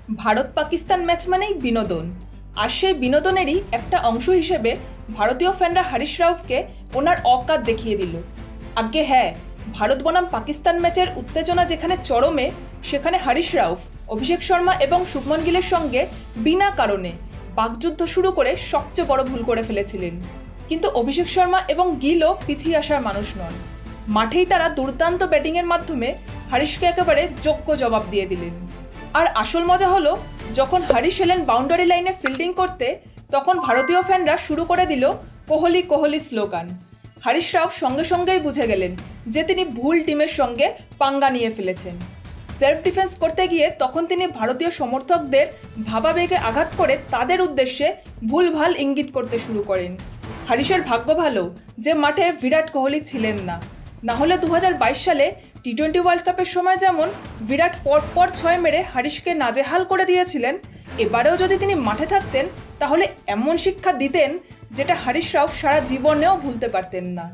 Bharat Pakistan match মানেই বিনোদন, আর সেই বিনোদনেরই একটা অংশ হিসেবে ভারতীয় ফ্যানরা হরিশ রাউফকে ওনার অকাত দেখিয়ে দিল। আজ্ঞে হ্যাঁ, ভারত বনাম পাকিস্তান ম্যাচের উত্তেজনা যেখানে চরমে, সেখানে হরিশ রাউফ, অভিষেক শর্মা এবং শুভমন গিলের সঙ্গে বিনা কারণে বাকযুদ্ধ শুরু করে সবচেয়ে বড় ভুল করে ফেলেছিলেন। কিন্তু অভিষেক শর্মা এবং গিলও পিছিয়ে আসার মানুষ নন। মাঠেই তারা দুর্দান্ত ব্যাটিংয়ের মাধ্যমে হরিশকে একেবারে যোগ্য জবাব দিয়ে দিলেন। আর আসল মজা হলো, যখন হরিশ এলেন বাউন্ডারি লাইনে ফিল্ডিং করতে, তখন ভারতীয় ফ্যানরা শুরু করে দিল কোহলি কোহলি স্লোগান। হরিশ রাউফ সঙ্গে সঙ্গেই বুঝে গেলেন যে তিনি ভুল টিমের সঙ্গে পাঙ্গা নিয়ে ফেলেছেন। সেলফ ডিফেন্স করতে গিয়ে তখন তিনি ভারতীয় সমর্থকদের ভাবাবেগে আঘাত করে তাদের উদ্দেশ্যে ভুলভাল ইঙ্গিত করতে শুরু করেন। হরিশের ভাগ্য ভালো যে মাঠে বিরাট কোহলি ছিলেন না, নাহলে 2022 সালে টি-20 ওয়ার্ল্ড কাপের সময় যেমন বিরাট পরপর 6 মেরে হরিশকে নাজেহাল করে দিয়েছিলেন, এবারেও যদি তিনি মাঠে থাকতেন তাহলে এমন শিক্ষা দিতেন যেটা হরিশ রাউফ সারা জীবনেও ভুলতে পারতেন না।